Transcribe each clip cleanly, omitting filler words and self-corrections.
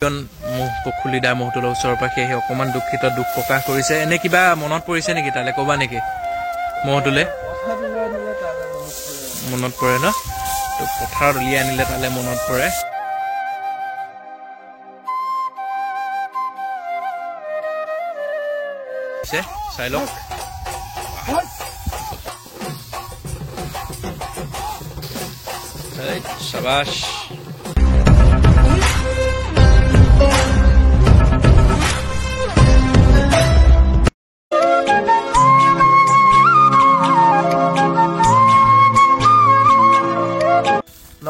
পখুলিদা মহটোৰ ওচৰৰ পৰা সেই অকমান দুখিত দুখ প্ৰকাশ কৰিছে এনে কিবা মনত পৰিছে নেকি তালে কবা নেকি মহটোলে মনত পৰে ন তো পথাৰত উলিয়াই আনিলে তালে মনত পৰে চাই লওক শাবাশ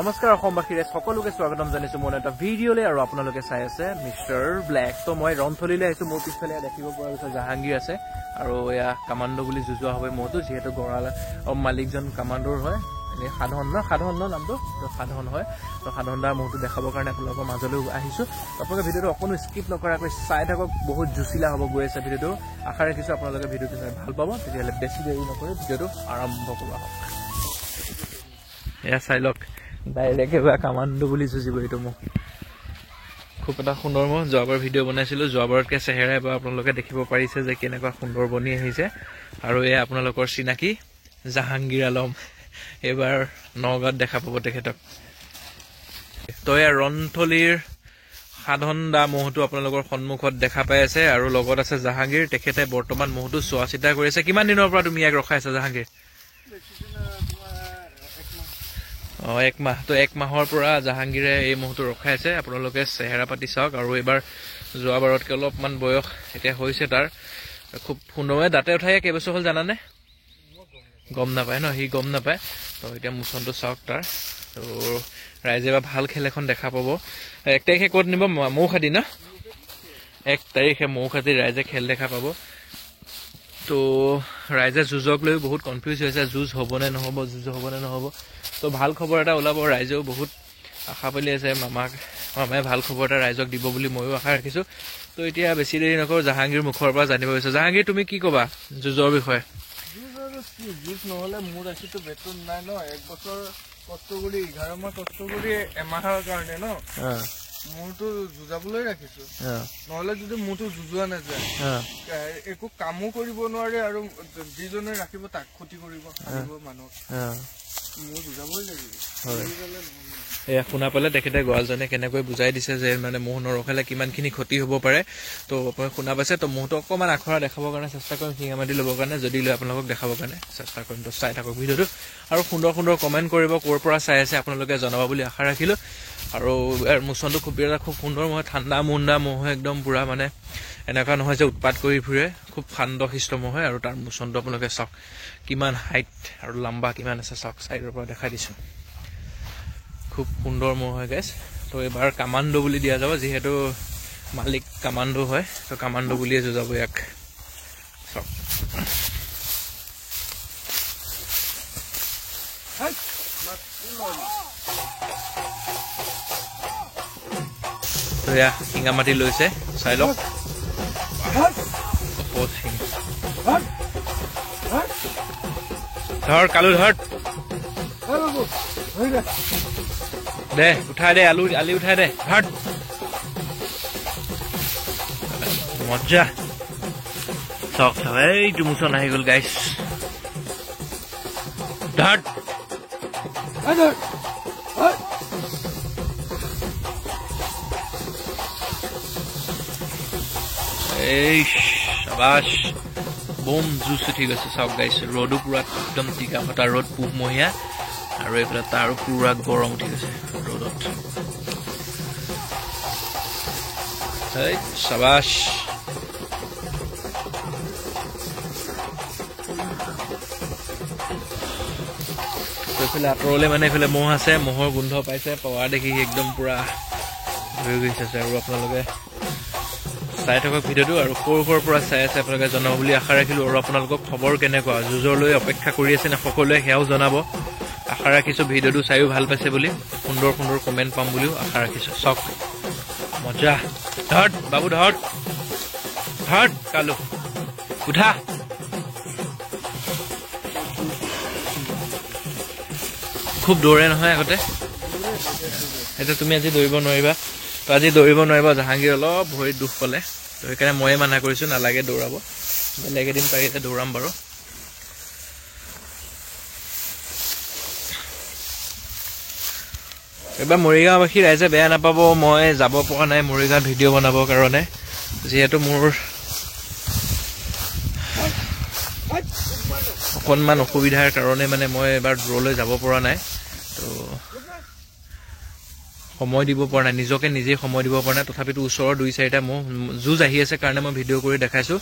নমস্কাৰ অসমবাসীৰে সকলোকে স্বাগতম জানিছো মোৰ এটা ভিডিঅ'লে আৰু আপোনালোকে চাই আছে মিষ্টাৰ ব্লেক তো মই ৰনথলীলৈ আহিছো মোৰ পিছফালে দেখিব পৰা গৈছে জাহাংগীৰ আছে আৰু এয়া কামাণ্ডো বুলি যুজোৱা হবে মহটো যিহেতু গড়াল মালিকজন কামাণ্ডোৰ হয় সাধাৰণ নামটো তো সাধাৰণ হয় তো সাধাৰণদাৰ মহটো দেখাবৰ কাৰণে আপোনালোকৰ মাজলৈ আহিছো আপোনালোকে ভিডিঅ'টো অকণো স্কিপ নকৰাকৈ চাই থাকক বহুত জুচিলা হ'ব গৈ আছে ভিডিঅ'টো আশা ৰাখিছো আপোনালোকে ভিডিঅ'টো চাই ভাল পাব তেতিয়াহ'লে বেছি দেৰি নকৰি ভিডিঅ'টো আৰম্ভ কৰোঁ আহক এয়া চাই লওক ডাইৰেক্ট এবাৰ কামাণ্ডো বুলি যুঁজিব এইটো মোক খুব এটা সুন্দৰ মই যোৱাবাৰ ভিডিঅ' বনাইছিলোঁ যোৱাবাৰতকৈ চেহেৰা এবাৰ আপোনালোকে দেখিব পাৰিছে যে কেনেকুৱা সুন্দৰ বনি আহিছে আৰু এয়া আপোনালোকৰ চিনাকি জাহাংগীৰ আলম এইবাৰ নগাঁৱত দেখা পাব তেখেতক তো এয়া ৰনথলীৰ সাধনদা মহটো আপোনালোকৰ সন্মুখত দেখা পাই আছে আৰু লগত আছে জাহাংগীৰ তেখেতে বৰ্তমান মহটো চোৱা চিতা কৰি আছে কিমান দিনৰ পৰা তুমি ইয়াক ৰখাই আছা জাহাংগীৰ এক মাহ তো এক মাহৰ পৰা জাহাংগীৰে এই মহটো ৰখাই আছে আপোনালোকে চেহেৰা পাতি চাওক আৰু এইবাৰ যোৱাবাৰতকৈ অলপমান বয়স এতিয়া হৈছে তাৰ খুব সুন্দৰভাৱে দাঁতে উঠাই কেইবছৰ হ'ল জানানে গম নাপায় ন সি গম নাপায় তো এতিয়া মোচনটো চাওক তাৰ তো ৰাইজে এবাৰ ভাল খেল এখন দেখা পাব 1 তাৰিখে ক'ত নিব মৌখাদি ন 1 তাৰিখে মৌখাদি ৰাইজে খেল দেখা পাব তো ৰাইজে যুঁজক লৈ বহুত কনফিউজ হৈছে যুঁজ হ'বনে নহ'ব তো ভাল খবৰ এটা ওলাব ৰাইজেও বহুত আশা পালি আছে মামাই ভাল খবৰ এটা ৰাইজক দিব বুলি ময়ো আশা ৰাখিছোঁ তো এতিয়া বেছি দেৰি নকৰোঁ জাহাংগীৰ মুখৰ পৰা জানিব বিচাৰিছোঁ জাহাংগীৰ তুমি কি ক'বা যুঁজৰ বিষয়ে যুঁজ নহ'লে মোৰ ৰাখিতো বেতন নাই ন 1 বছৰ কষ্ট কৰি 11 মাহ কষ্ট কৰি এমাহৰ কাৰণে ন মোৰতো যুঁজাবলৈ ৰাখিছো নহ'লে যদি মোৰতো যুঁজোৱা নাযায় একো কামো কৰিব নোৱাৰে আৰু যিজনে ৰাখিব তাক ক্ষতি কৰিব মানুহ মোৰ যুঁজাবই লাগিব এয়া শুনা পালে তেখেতে গোৱালজনে কেনেকৈ বুজাই দিছে যে মানে মহ নৰখালে কিমানখিনি ক্ষতি হ'ব পাৰে তো আপুনি শুনা পাইছে তো মহটো অকণমান আখৰা দেখাবৰ কাৰণে চেষ্টা কৰিম শিঙা মাটি ল'বৰ কাৰণে যদি লৈ আপোনালোকক দেখাবৰ কাৰণে চেষ্টা কৰিম তো চাই থাকক ভিডিঅ'টো আৰু সুন্দৰ কমেণ্ট কৰিব ক'ৰ পৰা চাই আছে আপোনালোকে জনাব বুলি আশা ৰাখিলোঁ আৰু মোচনটো খুব সুন্দৰ মহ ঠাণ্ডা মুণ্ডা মহ একদম পূৰা মানে এনেকুৱা নহয় যে উৎপাত কৰি ফুৰে খুব শান্তশিষ্ট মহ হয় আৰু তাৰ মোচনটো আপোনালোকে চাওক কিমান হাইট আৰু লম্বা কিমান আছে চাওক চাইডৰ পৰা দেখাই দিছোঁ খুব সুন্দৰ মহ হয় গাইছ তো এইবাৰ কামাণ্ডো বুলি দিয়া যাব যিহেতু মালিক কামাণ্ডো হয় তো কামাণ্ডো বুলিয়ে যুঁজাব ইয়াক চাওক তো এয়া শিঙা মাটি লৈছে চাই লওক ধৰ কালু ধৰ দে উঠাই দে আলি উঠাই দে ধৰ মজা চাওক এইটো মোচন আহি গ'ল গাইছ ধৰ এই শাবাশ বম জুচ উঠি গৈছে চাওক গাইছ ৰ'দো পুৰা একদম টিকা ফটা ৰ'দ পুহমহীয়া আৰু এইফালে তাৰো পুৰা গৰম উঠি গৈছে ৰ'দত এই শাবাশ এইফালে আঁতৰলৈ মানে এইফালে মহ আছে মহৰ গোন্ধ পাইছে পাৱাৰ দেখি একদম পুৰা হৈ গৈছে আৰু আপোনালোকে চাই থাকক ভিডিঅ'টো আৰু ক'ৰ পৰা চাই আছে আপোনালোকে জনাব বুলি আশা ৰাখিলোঁ আৰু আপোনালোকক খবৰ কেনেকুৱা যুঁজলৈ অপেক্ষা কৰি আছে নে সকলোৱে সেয়াও জনাব আশা ৰাখিছোঁ ভিডিঅ'টো চাইও ভাল পাইছে বুলি সুন্দৰ কমেণ্ট পাম বুলিও আশা ৰাখিছোঁ চাওক মজা ধৰ বাবু ধৰ কালু উঠা খুব দৌৰে নহয় আগতে এটা তুমি আজি দৌৰিব নোৱাৰিবা তো আজি দৌৰিব নোৱাৰিব জাহাংগীৰ অলপ ভৰিত দুখ পালে তো সেইকাৰণে ময়ে মানা কৰিছোঁ নালাগে দৌৰাব বেলেগ এদিন পাৰিলে দৌৰাম বাৰু এবাৰ মৰিগাঁওবাসী ৰাইজে বেয়া নাপাব মই যাব পৰা নাই মৰিগাঁৱত ভিডিঅ' বনাবৰ কাৰণে যিহেতু মোৰ অকণমান অসুবিধাৰ কাৰণে মানে মই এবাৰ দূৰলৈ যাব পৰা নাই তো সময় দিব পৰা নাই নিজকে নিজে সময় দিব পৰা নাই তথাপিতো ওচৰৰ 2-4টা মোৰ যুঁজ আহি আছে কাৰণে মই ভিডিঅ' কৰি দেখাইছোঁ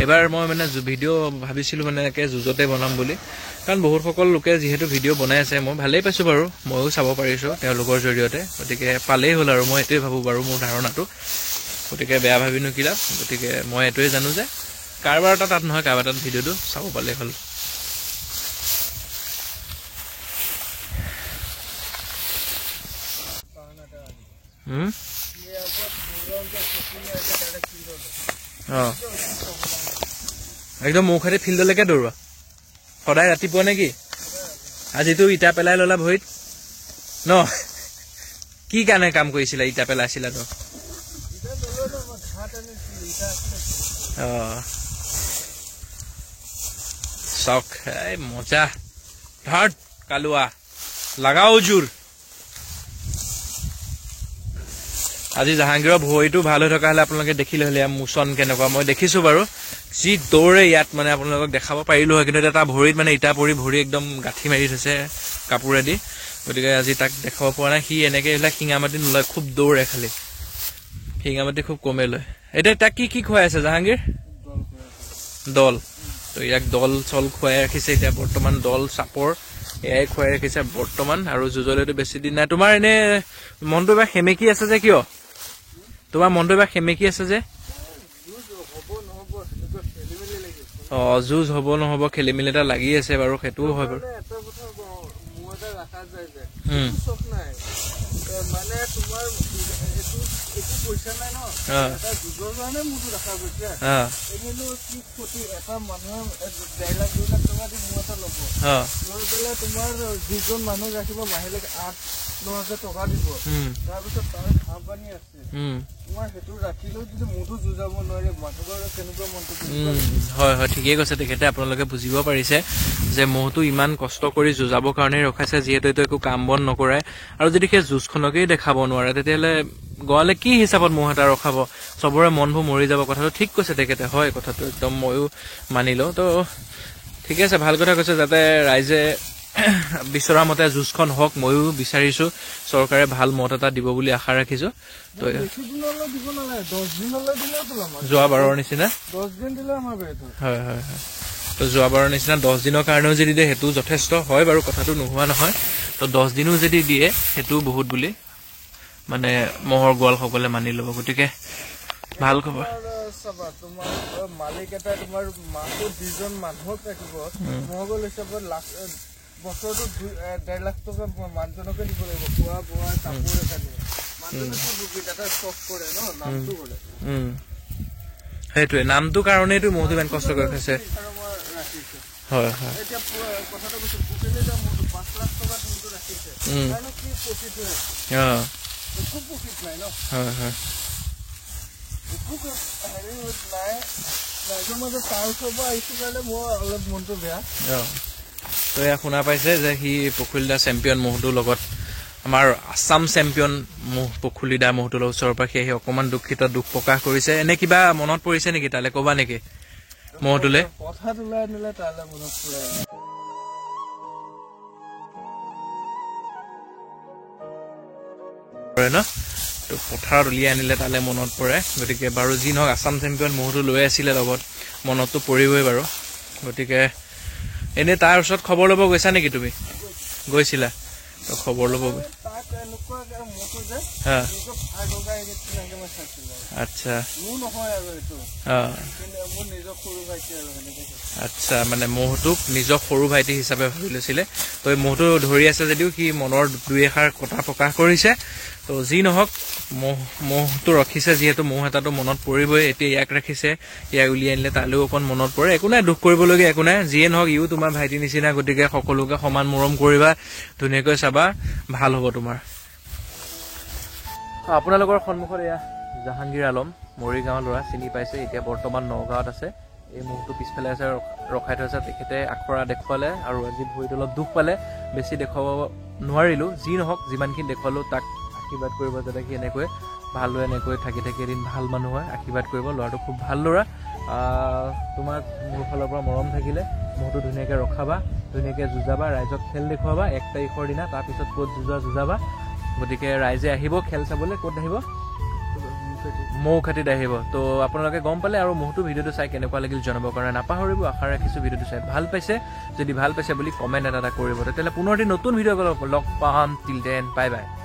এবাৰ মই মানে ভিডিঅ' ভাবিছিলোঁ মানে একে যুঁজতে বনাম বুলি কাৰণ বহুতসকল লোকে যিহেতু ভিডিঅ' বনাই আছে মই ভালেই পাইছোঁ বাৰু ময়ো চাব পাৰিছোঁ তেওঁলোকৰ জৰিয়তে গতিকে পালেই হ'ল আৰু মই এইটোৱে ভাবোঁ বাৰু মোৰ ধাৰণাটো গতিকে বেয়া ভাবিনো কি লাভ গতিকে মই এইটোৱে জানো যে কাৰোবাৰ এটা তাত নহয় কাৰোবাৰ তাত ভিডিঅ'টো চাব পালেই হ'ল একদম মুখাতে ফিল্ডলৈকে দৌৰা সদায় ৰাতিপুৱা নেকি আজিতো ইটা পেলাই ললা ভৰিত ন কি কাৰণে কাম কৰিছিলা ইটা পেলাইছিলা তো চক মজা ধৰ কালুৱা লাগাও জোৰ আজি জাহাংগীৰৰ ভৰিটো ভাল হৈ থকা হলে আপোনালোকে দেখিলে হলে মোচন কেনেকুৱা মই দেখিছো বাৰু যি দৌৰে ইয়াত মানে আপোনালোকক দেখাব পাৰিলো হয় কিন্তু এটা ভৰিত মানে ইটা পৰি ভৰি একদম গাঁঠি মাৰি থৈছে কাপোৰেদি গতিকে আজি তাক দেখাব পৰা নাই সি এনেকে এইবিলাক শিঙামাটি নলয় খুব দৌৰে খালি শিঙামাটি খুব কমে লয় এতিয়া তাক কি খুৱাই আছে জাহাংগীৰ দল তো ইয়াক দল চল খুৱাই ৰাখিছে এতিয়া বৰ্তমান দল চাপৰ এয়াই খুৱাই ৰাখিছে বৰ্তমান আৰু যুঁজলৈতো বেছি দিন নাই তোমাৰ এনে মনটো এবাৰ সেমেকি আছে যে কিয় তোমাৰ মনটো এবাৰ সেমেকি আছে যে যুঁজ হ'ব নহ'ব খেলি মেলি এটা লাগি আছে বাৰু সেইটোও হয় বাৰু মানুহ ৰাখিব মাহিলী 8-9,000 টকা দিব তাৰপিছত তাৰ ঘাঁহ পানী আছে তোমাৰ সেইটো ৰাখিলেও যদি মোৰতো যুঁজাব নোৱাৰে মানুহৰ কেনেকুৱা মনটো হয় হয় ঠিকেই কৈছে তেখেতে আপোনালোকে বুজিব পাৰিছে যে মহটো ইমান কষ্ট কৰি যুঁজাবৰ কাৰণে ৰখাইছে যিহেতু এইটো একো কাম বন নকৰে আৰু যদি সেই যুঁজখনকেই দেখাব নোৱাৰে তেতিয়াহ'লে গোৱালে কি হিচাপত মহ এটা ৰখাব চবৰে মনবোৰ মৰি যাব কথাটো ঠিক কৈছে তেখেতে হয় কথাটো একদম ময়ো মানি লওঁ তো ঠিক আছে ভাল কথা কৈছে যাতে ৰাইজে বিচৰা মতে যুঁজখন হওক ময়ো বিচাৰিছো চৰকাৰে ভাল মত এটা দিব বুলি আশা ৰাখিছো তো যোৱাবাৰৰ নিচিনা 10 দিন দিলে আমাৰ বেটো হয় হয় হয় তো যোৱাবাৰৰ নিচিনা 10 দিনৰ কাৰণেও যদি দিয়ে সেইটো যথেষ্ট হয় বাৰু কথাটো নোহোৱা নহয় তো 10 দিনো যদি দিয়ে সেইটো বহুত বুলি মানে মহৰ গোৱালসকলে মানি ল'ব গতিকে ভাল খবৰ চাবা তোমাৰ মালিক এটা তোমাৰ মাহত 2জন মানুহক ৰাখিব মহগল হিচাপত বছৰটো 1.5 লাখ টকা মানুহজনকে দিব লাগিব খোৱা বোৱা কাপোৰ কানি মানুহজনকে এটা ষ্টক কৰে ন নামটো কৰে সেইটোৱে নামটো কাৰণেইটো মহটো ইমান কষ্ট কৰি খাইছে হয় হয় এতিয়া কথাটো কৈছো পুকেলে দাম 5 লাখ টকা দিনটো ৰাখিছে কাৰণ কি প্ৰফিট হয় খুব প্ৰফিট নাই ন হয় হয় খুব হেৰি নাই ৰাইজৰ মাজত তাৰ ওচৰৰ আহিছো কাৰণে মোৰ অলপ মনটো বেয়া তো এয়া শুনা পাইছে যে সি পখুলিদা চেম্পিয়ন মহটোৰ লগত আমাৰ আছাম চেম্পিয়ন মহ পখুলিদা মহটোৰ ওচৰৰ পৰা সি অকণমান দুখ প্ৰকাশ কৰিছে এনে কিবা মনত পৰিছে নেকি তালে ক'বা নেকি মহটোলে কথাত ওলাই আনিলে তালে মনত পৰে ন তো পথাৰত উলিয়াই আনিলে তালে মনত পৰে গতিকে বাৰু যি নহওক আছাম চেম্পিয়ন মহটো লৈ আছিলে লগত মনততো পৰিবই বাৰু গতিকে এনে তাৰ ওচৰত খবৰ ল'ব গৈছা নেকি তুমি গৈছিলা তো খবৰ ল'ব আচ্ছা আচ্ছা মানে মহটোক নিজৰ সৰু ভাইটি হিচাপে ভাবি লৈছিলে তো এই মহটো ধৰি আছে যদিও সি মনৰ 2-এষাৰ কথা প্ৰকাশ কৰিছে তো যি নহওক মহটো ৰাখিছে যিহেতু মহ এটাতো মনত পৰিবই এতিয়া ইয়াক ৰাখিছে ইয়াক উলিয়াই আনিলে তালৈও অকণ মনত পৰে একো নাই দুখ কৰিবলগীয়া একো নাই যিয়ে নহওক ইও তোমাৰ ভাইটি নিচিনা গতিকে সকলোকে সমান মৰম কৰিবা ধুনীয়াকৈ চাবা ভাল হ'ব তোমাৰ আপোনালোকৰ সন্মুখত এয়া জাহাংগীৰ আলম মৰিগাঁৱৰ ল'ৰা চিনি পাইছে এতিয়া বৰ্তমান নগাঁৱত আছে এই মহটো পিছফালে আছে ৰখাই থৈছে তেখেতে আখৰা দেখুৱালে আৰু আজি ভৰিত অলপ দুখ পালে বেছি দেখুৱাব নোৱাৰিলোঁ যি নহওক যিমানখিনি দেখুৱালোঁ তাক আশীৰ্বাদ কৰিব যাতে সি এনেকৈ ভালদৰে এনেকৈ থাকি এদিন ভাল মানুহ হয় আশীৰ্বাদ কৰিব ল'ৰাটো খুব ভাল ল'ৰা তোমাক মোৰ ফালৰ পৰা মৰম থাকিলে মহটো ধুনীয়াকৈ ৰখাবা ধুনীয়াকৈ যুঁজাবা ৰাইজক খেল দেখুৱাবা 1 তাৰিখৰ দিনা তাৰপিছত ক'ত যুঁজাবা গতিকে ৰাইজে আহিব খেল চাবলৈ ক'ত আহিব মৌখাটিত আহিব তো আপোনালোকে গম পালে আৰু মহটো ভিডিঅ'টো চাই কেনেকুৱা লাগিল জনাবৰ কাৰণে নাপাহৰিব আশা ৰাখিছোঁ ভিডিঅ'টো চাই ভাল পাইছে যদি ভাল পাইছে বুলি কমেণ্ট এটা কৰিব তেতিয়াহ'লে পুনৰ নতুন ভিডিঅ' লগ পাম টিল দেন বাই বাই